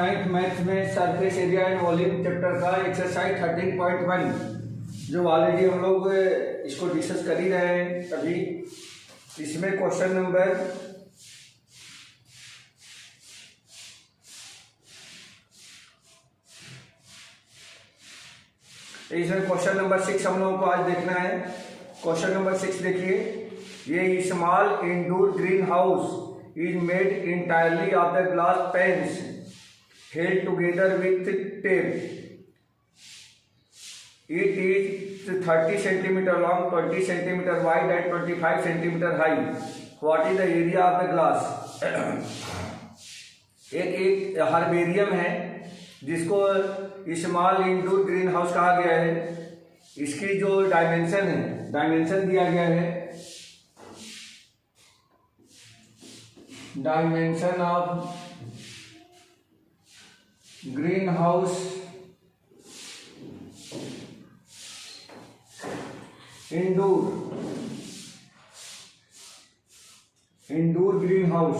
Ninth maths में surface area and volume chapter का exercise 13.1 जो ऑलरेडी हम लोग इसको डिस्कस कर ही रहे हैं अभी। इसमें क्वेश्चन नंबर क्वेश्चन नंबर 6 हम लोगों को आज देखना है। क्वेश्चन नंबर 6 देखिए, ये small indoor green house is made entirely of the glass panes held together with tape. It is 30 centimeter long, 20 centimeter wide and 25 centimeter high. What is the area of the glass? एक herbarium है जिसको small indoor green house कहा गया है। इसकी जो dimension दिया गया है, dimension of green house indoor green house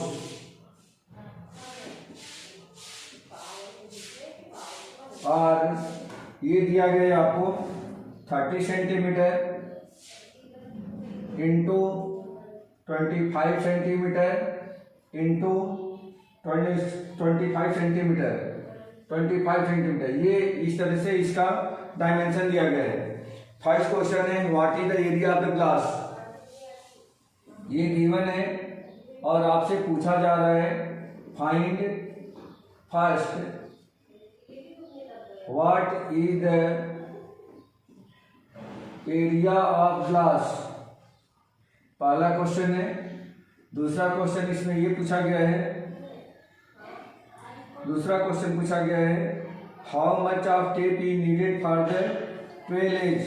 और ये दिया गया है आपको 30 centimetre into 25 centimetre into 25 centimetre. ये इस तरह से इसका डायमेंशन दिया गया है। फर्स्ट क्वेश्चन है what is the area of the glass. ये गिवन है और आपसे पूछा जा रहा है find first what is the area of glass. पहला क्वेश्चन है। दूसरा क्वेश्चन इसमें ये पूछा गया है how much of tape is needed for the 12 edge.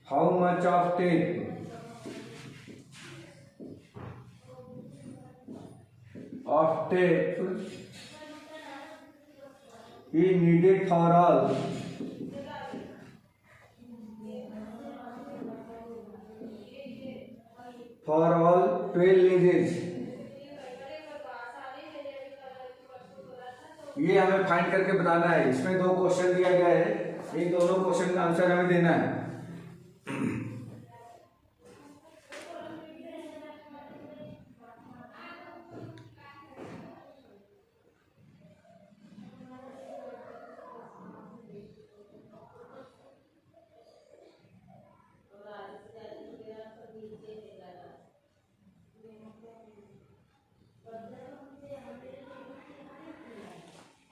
How much of tape is needed for all for all 12 ages। ये हमें फाइंड करके बताना है। इसमें 2 क्वेश्चन दिया गया है, इन दोनों क्वेश्चन का आंसर हमें देना है।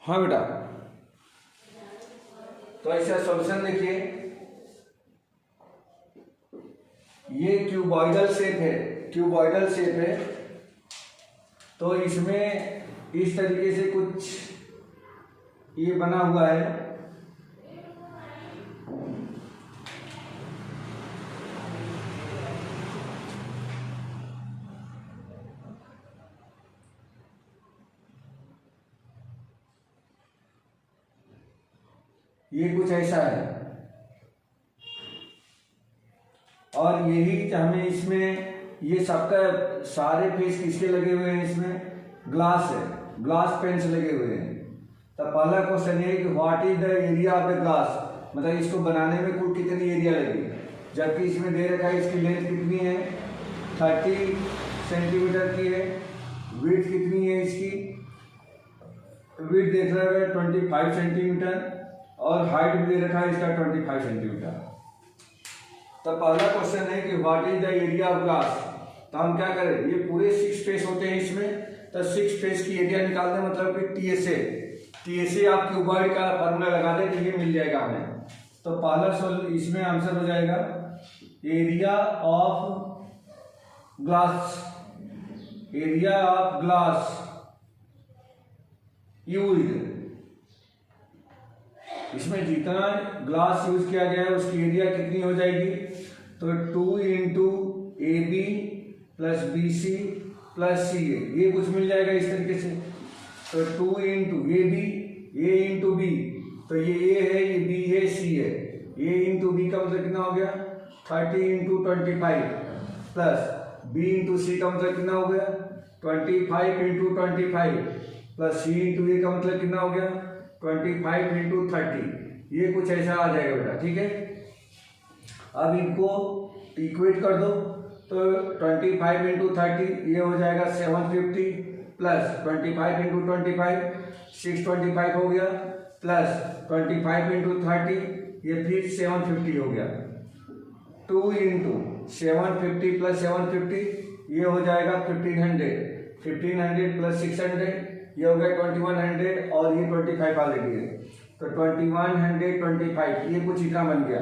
हाँ बेटा, तो इसका सॉल्यूशन देखिए। ये क्यूबॉइडल शेप है तो इसमें इस तरीके से कुछ ये बना हुआ है। ये कुछ ऐसा है और यही हमें इसमें ये सबका सारे फेस किसके लगे हुए हैं, इसमें ग्लास पेन्स लगे हुए हैं। तो पहला क्वेश्चन ये है कि what is the area of the glass, मतलब इसको बनाने में कुल कितनी एरिया लगी। जबकि इसमें दे रखा है इसकी लेंथ कितनी है 30 सेंटीमीटर की है। विड्थ कितनी है इसकी, विड्थ देख रहे हैं 25 सेंटीमीटर और हाइट भी दे रखा है इसका 25 सेंटीमीटर। तो पहला क्वेश्चन है कि what is the area of glass. तो हम क्या करें, ये पूरे 6 फेस होते हैं इसमें, तो 6 फेस की एरिया निकाल दें, मतलब कि टीएसए आप क्यूबॉइड का फॉर्मूला लगा दें तो ये मिल जाएगा हमें। तो पहला इसमें आंसर हो जाएगा एरिया ऑफ ग्लास यूज्ड। इसमें जितना ग्लास यूज किया गया है उसकी एरिया कितनी हो जाएगी, तो 2 into AB plus BC plus CA, ये कुछ मिल जाएगा इस तरीके से। तो 2 into AB, A into B, तो ये A है, ये B है, C है। A इंटू B का मतलब कितना हो गया 30 into 25 plus B into C का मतलब कितना हो गया 25 इंटू 25 प्लस सी इंटू ए का मतलब कितना हो गया 25 इंटू 30, ये कुछ ऐसा आ जाएगा बेटा, ठीक है। अब इनको इक्वेट कर दो, तो 25 इंटू 30 ये हो जाएगा 750 प्लस 25 इंटू 25 625 हो गया, प्लस 25 इंटू 30 ये फिर 750 हो गया, 2 इंटू 750 प्लस 750 ये हो जाएगा 1500 प्लस 600 ये हो गया 2100 और ये 25 ऑलरेडी है, तो 2125 ये कुछ इतना बन गया।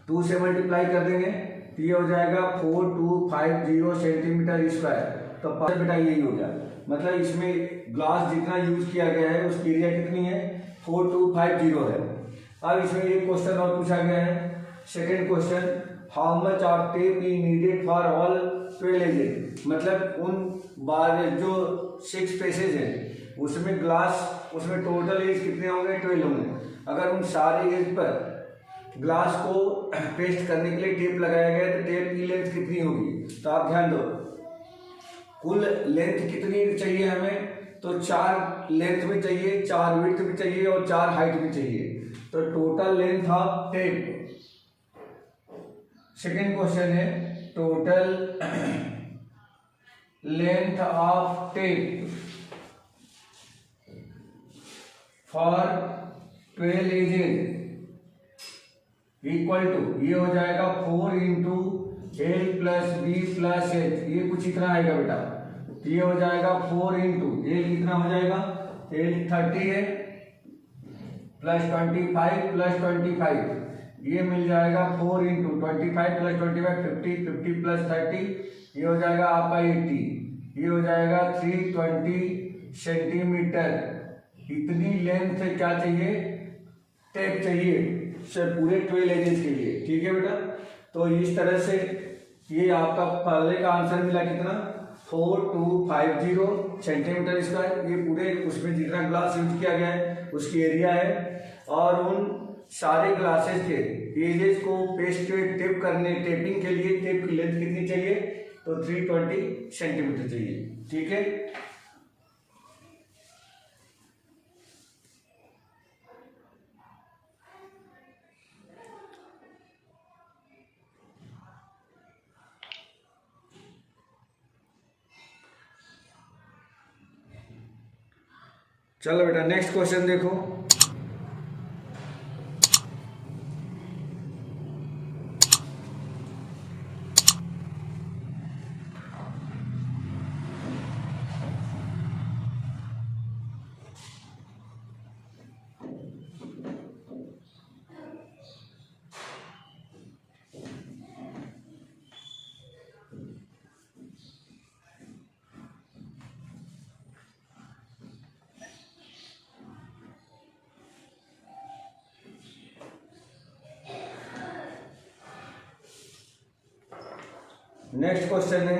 2 से मल्टीप्लाई कर देंगे तो ये हो जाएगा 4250 सेंटीमीटर स्क्वायर, तो बेटा यही हो गया। मतलब इसमें ग्लास जितना यूज किया गया है उसकी एरिया कितनी है 4250 है। अब इसमें एक क्वेश्चन और पूछा गया है, second question, how much of tape is needed for all 12 edges, मतलब उन 12 जो 6 फेसेज है उसमें ग्लास, उसमें टोटल एज कितने होंगे 12 होंगे। अगर उन सारे एज पर ग्लास को पेस्ट करने के लिए टेप लगाया गया तो टेप की लेंथ कितनी होगी, तो आप ध्यान दो कुल लेंथ कितनी चाहिए हमें, तो 4 लेंथ भी चाहिए, 4 विड्थ भी चाहिए और 4 हाइट भी चाहिए, तो total length of tape. Second question है total length of tape for 12 edges equal to, ये हो जाएगा 4 into L plus B plus H, ये कुछ इतना आएगा बेटा, तो ये हो जाएगा 4 इंटू एल कितना हो जाएगा, एल 30 है प्लस 25 प्लस 25 ये मिल जाएगा 4 इंटू 25 प्लस 25 50 50 प्लस 30 ये हो जाएगा आपका 80, ये हो जाएगा 320 सेंटीमीटर। इतनी लेंथ से क्या चाहिए टेप चाहिए सर पूरे 12 एजेस के लिए, ठीक है बेटा। तो इस तरह से ये आपका पहले का आंसर मिला कितना 4250 सेंटीमीटर स्क्वायर, ये पूरे उसमें जितना ग्लास यूज किया गया है उसकी एरिया है, और उन सारे ग्लासेस के एजेस को पेस्ट टेप करने टेपिंग के लिए टेप की लेंथ कितनी चाहिए, तो 320 सेंटीमीटर चाहिए, ठीक है। चलो बेटा नेक्स्ट क्वेश्चन देखो, नेक्स्ट क्वेश्चन है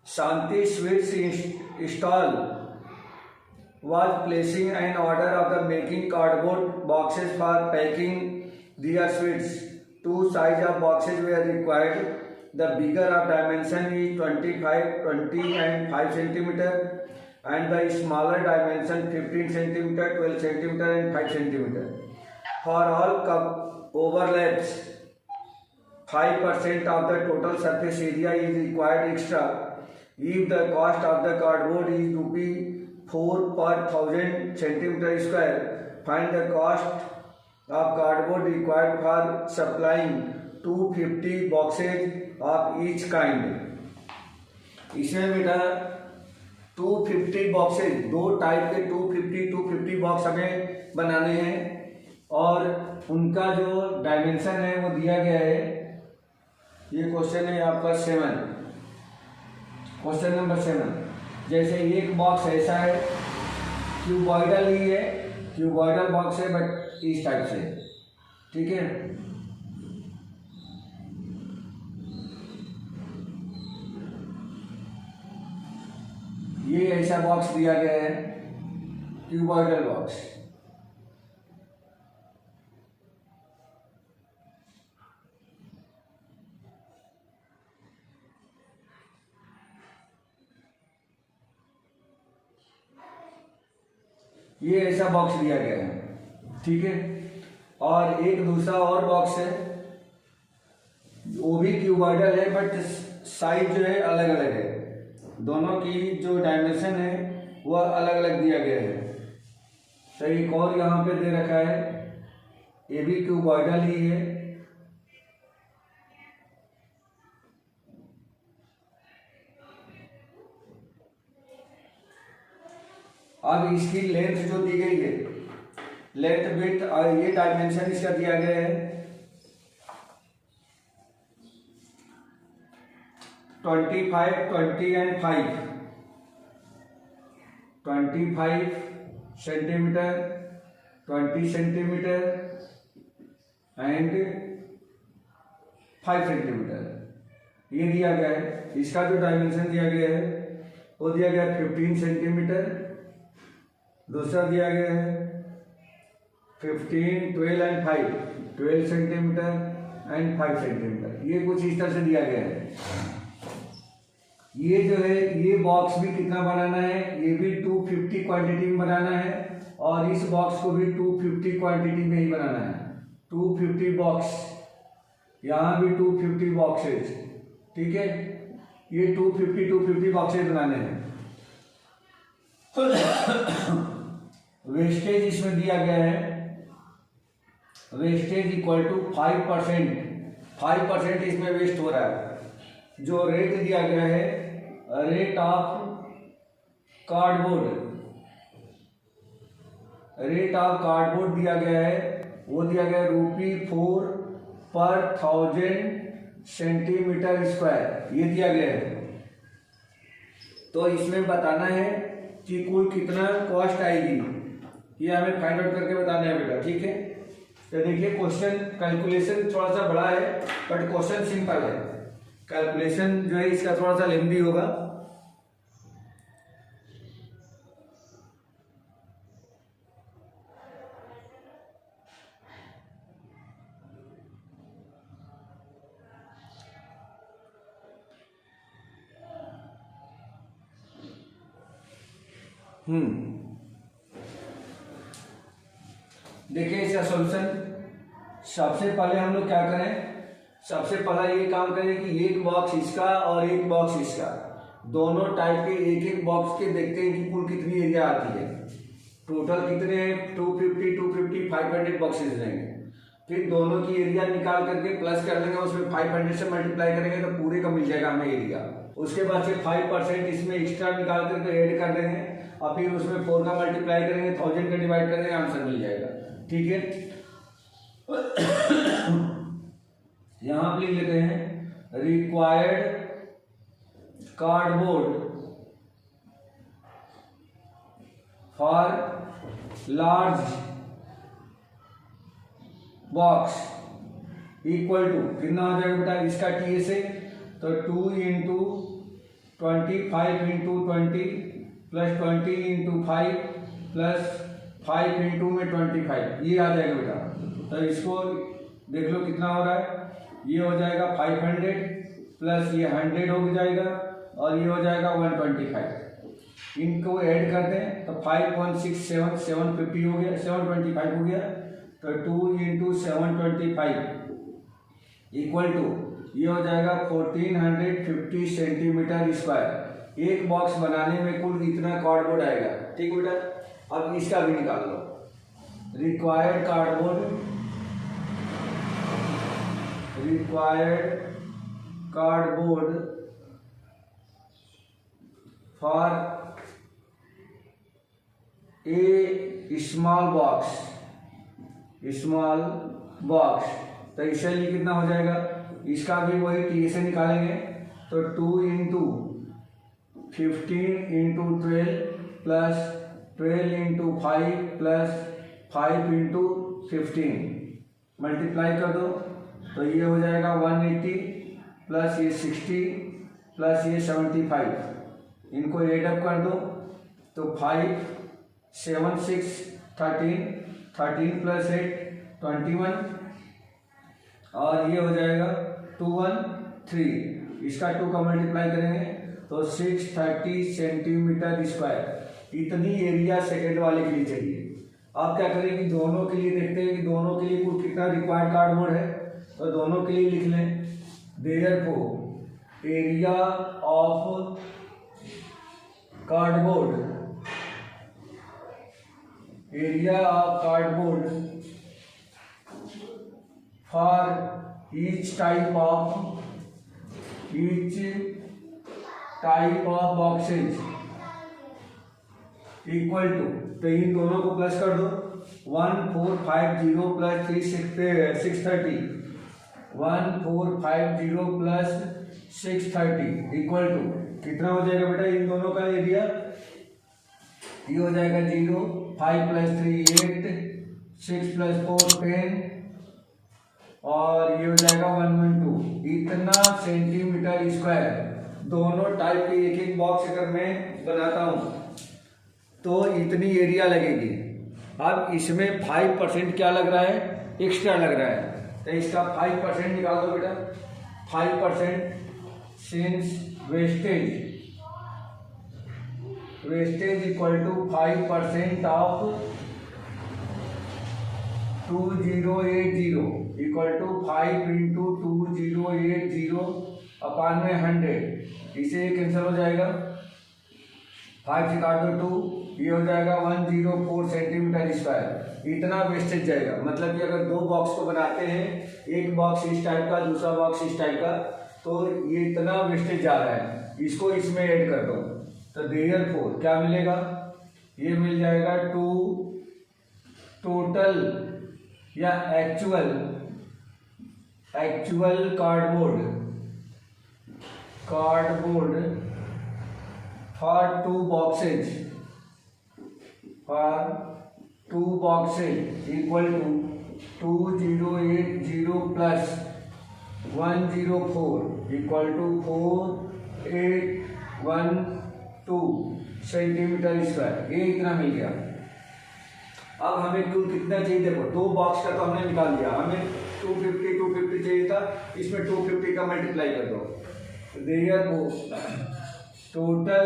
Shanti sweets stall was placing an order of the making cardboard boxes for packing their sweets. 2 size of boxes were required. The bigger of dimension is 25, 20 and 5 centimeter, and the smaller dimension 15 centimeter, 12 centimeter and 5 centimeter. For all cup overlaps, 5% of the total surface area is required extra. If the cost of the cardboard is rupee 4 per 1000 centimeter square, find the cost of cardboard required for supplying 250 boxes of each kind. इसमें बेटा 250 boxes, 2 type के 250 box हमें बनाने हैं, और उनका जो dimension है वो दिया गया है। ये क्वेश्चन है आपका 7, क्वेश्चन नंबर 7। जैसे एक बॉक्स ऐसा है, क्यूबॉइडल ही है, क्यूबॉइडल बॉक्स है बट इस टाइप से, ठीक है। ये ऐसा बॉक्स दिया गया है क्यूबॉइडल बॉक्स, ये ऐसा बॉक्स दिया गया है, ठीक है। और एक दूसरा और बॉक्स है, वो भी क्यूबॉइडल है बट साइज जो है अलग अलग है, दोनों की जो डायमेंशन है वह अलग अलग दिया गया है। तो एक और यहाँ पे दे रखा है, ये भी क्यूबॉइडल ही है। अब इसकी लेंथ जो दी गई है, लेंथ विड्थ और ये डायमेंशन इसका दिया गया है 25, 20 and 5, 25 centimetre, 20 centimetre and 5 centimetre ये दिया गया है। इसका जो डायमेंशन दिया गया है वो दिया गया है 15 सेंटीमीटर, दूसरा दिया गया है 15, 12 एंड 5, 12 सेंटीमीटर एंड 5 सेंटीमीटर। ये कुछ इस तरह से दिया गया है। ये जो है ये बॉक्स भी कितना बनाना है, ये भी 250 क्वांटिटी में बनाना है और इस बॉक्स को भी 250 क्वांटिटी में ही बनाना है। 250 बॉक्स, यहाँ भी 250 बॉक्सेज, ठीक है। ये 250 बॉक्सेज बनाने हैं। वेस्टेज इसमें दिया गया है, वेस्टेज इक्वल टू 5%, 5% इसमें वेस्ट हो रहा है। जो रेट दिया गया है, rate of cardboard, rate of cardboard दिया गया है, वो दिया गया ₹4 पर 1000 सेंटीमीटर स्क्वायर, ये दिया गया है। तो इसमें बताना है कि कुल कितना कॉस्ट आएगी, ये हमें फाइंड आउट करके बताना है बेटा, ठीक है। तो देखिए क्वेश्चन कैलकुलेशन थोड़ा सा बड़ा है बट क्वेश्चन सिंपल है। कैलकुलेशन जो है इसका थोड़ा सा लेंथी होगा। देखिए इसका सॉल्यूशन, सबसे पहले हम लोग क्या करें, सबसे पहला ये काम करें कि एक बॉक्स इसका और एक बॉक्स इसका, दोनों टाइप के एक एक बॉक्स के देखते हैं कि कुल कितनी एरिया आती है। टोटल कितने हैं, 250, 500 बॉक्सेस रहेंगे। फिर दोनों की एरिया निकाल करके प्लस कर देंगे, उसमें 500 से मल्टीप्लाई करेंगे तो पूरे का मिल जाएगा हमें एरिया। उसके बाद से 5% इसमें एक्स्ट्रा निकाल करके ऐड कर देंगे और फिर उसमें 4 का मल्टीप्लाई करेंगे, 1000 का डिवाइड करेंगे, आंसर मिल जाएगा, ठीक है। यहां पर लिख लेते हैं required cardboard for large box equal to कितना हो जाएगा बेटा, इसका टीएस है तो 2 into 25 into 20 plus 20 into 5 plus 5 into में 25, ये आ जाएगा बेटा। तो इसको देख लो कितना हो रहा है, ये हो जाएगा 500 प्लस ये 100 हो जाएगा और ये हो जाएगा 125। इनको ऐड करते हैं तो 5.67 750 हो गया, 725 हो गया। तो 2 इंटू 725 इक्वल टू ये हो जाएगा 1450 सेंटीमीटर स्क्वायर। एक बॉक्स बनाने में कुल इतना कार्डबोर्ड आएगा, ठीक है बेटा। अब इसका भी निकाल लो, required cardboard, required cardboard for a small box, small box. तो इसके लिए कितना हो जाएगा, इसका भी वही टी से निकालेंगे तो 2 into 15 into 12 plus 12 into 5 plus 5 into 15 multiply कर दो तो ये हो जाएगा 180 प्लस ये 60 प्लस ये 75, इनको एडअप कर दो तो 5 7 6 13 13 प्लस 8 21 और ये हो जाएगा 213। इसका 2 का मल्टीप्लाई करेंगे तो 630 सेंटीमीटर स्क्वायर, इतनी एरिया सेकेंड वाले के लिए चाहिए। आप क्या करें कि दोनों के लिए देखते हैं कि दोनों के लिए कुल कितना रिक्वायर्ड कार्डबोर्ड है, तो दोनों के लिए लिख लें therefore area of cardboard, area of cardboard for each type of boxes equal to, तो इन दोनों को प्लस कर दो, 1450 प्लस 630, 1450 प्लस 630 इक्वल टू कितना हो जाएगा बेटा इन दोनों का एरिया? ये हो जाएगा 0, 5 प्लस 3 8, 6 प्लस 4 10 और ये हो जाएगा 112। इतना सेंटीमीटर स्क्वायर दोनों टाइप के एक एक बॉक्स अगर मैं बनाता हूं तो इतनी एरिया लगेगी। अब इसमें 5% क्या लग रहा है? एक्स्ट्रा लग रहा है, तो इसका 5% निकाल दो बेटा। 5% since wastage equal to 5% of 2080 equal to 5 into 2080 upon में 100, इसे कैंसिल हो जाएगा, 5 से काट दो 2, ये हो जाएगा 104 सेंटीमीटर स्क्वायर। इतना वेस्टेज जाएगा, मतलब कि अगर दो बॉक्स को बनाते हैं, एक बॉक्स इस टाइप का दूसरा बॉक्स इस टाइप का, तो ये इतना वेस्टेज जा रहा है, इसको इसमें ऐड कर दो, तो देयरफॉर क्या मिलेगा? ये मिल जाएगा 2 टोटल या actual cardboard for 2 boxes equal to 2080 plus 104 equal to 4812 centimetre square. ये इतना मिल गया। अब हमें कुल कितना चाहिए? देखो, दो बॉक्स का तो हमने निकाल दिया, हमें 250 चाहिए था, इसमें 250 का मल्टीप्लाई कर दो। Therefore total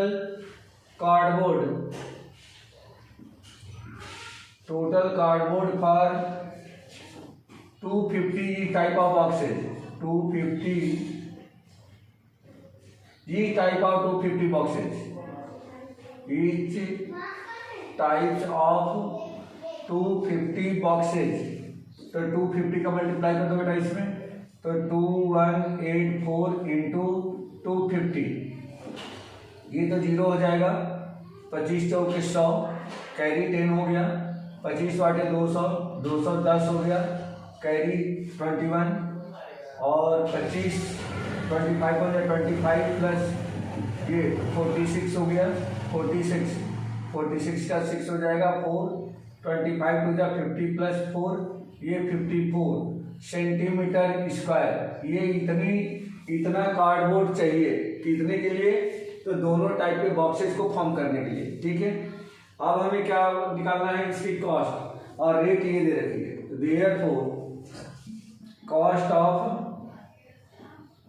cardboard for 250 type of boxes, 250 type of 250 boxes, each types of 250 boxes, तो 250 का मल्टीप्लाई कर दो बेटा इसमें, तो 2184 इंटू 250, ये तो 0 हो जाएगा, 25 चौके 100, कैरी 10 हो गया, 25 वाटे 200, 210 हो गया, कैरी 21 और 25 हो गया, 25 प्लस ये 46 हो गया, 46 का 6 हो जाएगा 4, 25 टू जा 50 प्लस 4, ये 54 सेंटीमीटर स्क्वायर। ये इतना कार्डबोर्ड चाहिए, कितने के लिए? तो दोनों टाइप के बॉक्सेस को फॉर्म करने के लिए, ठीक है। अब हमें क्या निकालना है? इसकी कॉस्ट और रेट ये दे रखी है, therefore cost of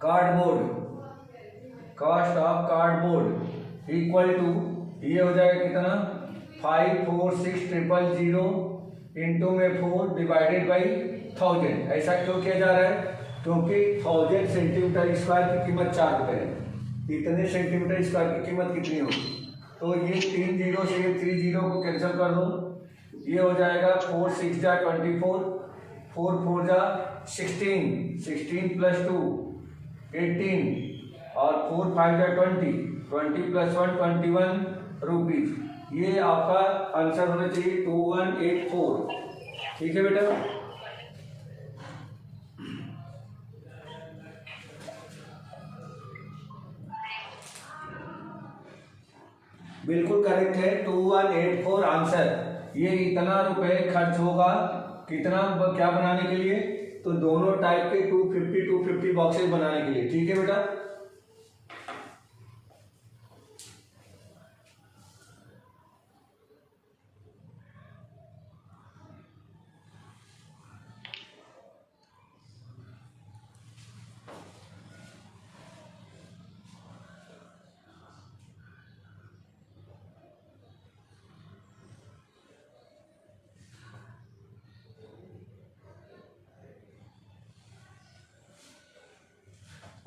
cardboard equal to, ये हो जाएगा कितना? 546,000 इंटू में 4 डिवाइडेड बाई 1000। ऐसा क्यों किया जा रहा है? क्योंकि 1000 सेंटीमीटर स्क्वायर की कीमत 4 रुपये है। इतने सेंटीमीटर स्क्वायर की कीमत कितनी होगी? तो ये 3 0 से ये 3 0 को कैंसिल कर दो, ये हो जाएगा 4 6 जा 24, 4 4 जा 16, 16 प्लस 2 18 और 4 5 जा 20, 20 प्लस 1 21 रुपीज। ये आपका आंसर होना चाहिए 2184, ठीक है बेटा। बिल्कुल करेक्ट है, 2184 आंसर। ये इतना रुपए खर्च होगा कितना क्या बनाने के लिए? तो दोनों टाइप के 250 बॉक्सेस बनाने के लिए, ठीक है बेटा।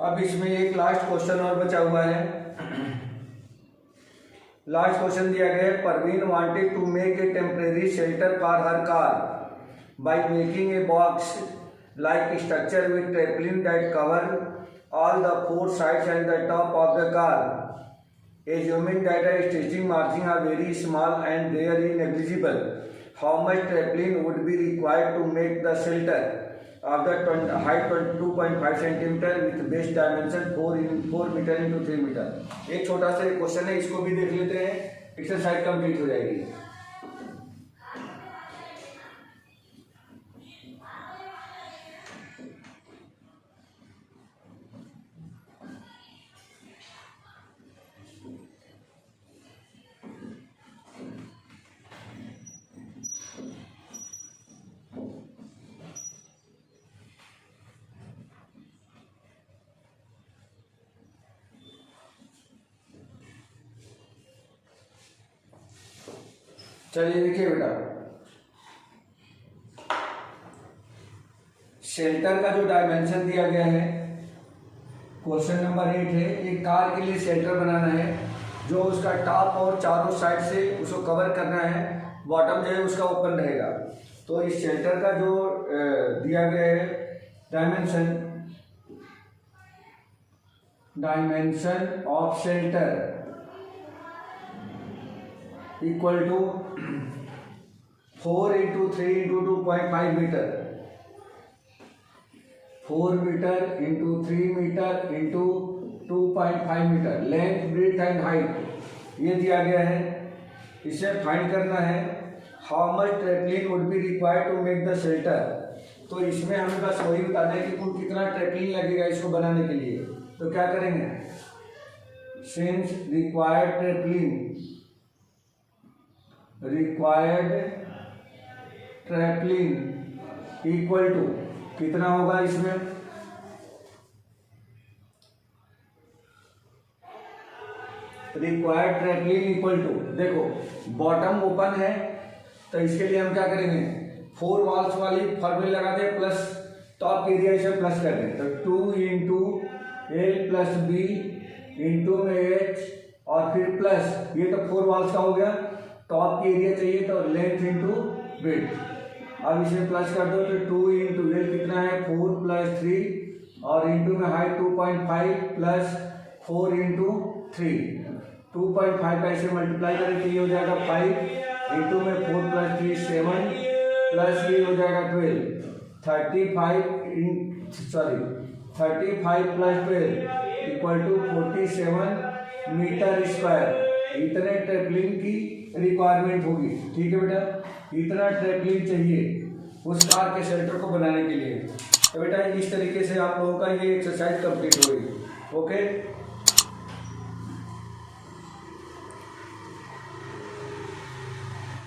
अब इसमें एक लास्ट क्वेश्चन और बचा हुआ है। लास्ट क्वेश्चन दिया गया है, Parveen wanted to make a temporary shelter for her car by making a box like structure with tarpaulin that cover all the four sides and the top of the car, assuming that the stitching margins are very small and they are negligible. How much trapline would be required to make the shelter of the height 22.5 cm with base dimension 4 meter into 3 meter? एक छोटा सा question है, इसको भी देख लेते हैं, exercise complete हो जाएगी। चलिए देखिए बेटा, शेल्टर का जो डायमेंशन दिया गया है, क्वेश्चन नंबर 8 है, एक कार के लिए शेल्टर बनाना है जो उसका टॉप और चारों साइड से उसको कवर करना है, बॉटम जो है उसका ओपन रहेगा। तो इस शेल्टर का जो दिया गया है dimension of shelter equal to 4 into 3 into 2.5 metre, 4 metre into 3 metre into 2.5 metre, length breadth and height ये दिया गया है। इसे फाइंड करना है how much tarpaulin would be required to make the shelter. तो इसमें हमें बस वही बताना है कि कुल कितना ट्रेपलिन लगेगा इसको बनाने के लिए। तो क्या करेंगे, सिंस रिक्वायर्ड ट्रेपलिन इक्वल टू कितना होगा इसमें, रिक्वायर्ड ट्रेपलिन इक्वल टू, देखो बॉटम ओपन है तो इसके लिए हम क्या करेंगे, 4 वॉल्स वाली फॉर्मूला लगा दें प्लस टॉप एरिया इसे प्लस कर दें। तो 2 into L plus B into में एच और फिर प्लस, ये तो 4 वॉल्स का हो गया, टॉप की एरिया चाहिए तो लेंथ इंटू विड्थ। अब इसे प्लस कर दो तो 2 इंटू एल कितना है 4 प्लस 3 और इंटू में हाइट 2.5 प्लस 4 इंटू 3, 2.5 का इसे मल्टीप्लाई करें तो ये हो जाएगा 5 इंटू में 4 प्लस 3 7 प्लस ये हो जाएगा 12, 35 plus 12 equal to 47 metre square. इतने ट्रेपलिन की रिक्वायरमेंट होगी, ठीक है बेटा, इतना ट्रेपलिन चाहिए उस कार के शेल्टर को बनाने के लिए। तो बेटा इस तरीके से आप लोगों का ये एक्सरसाइज कंप्लीट होगी। ओके।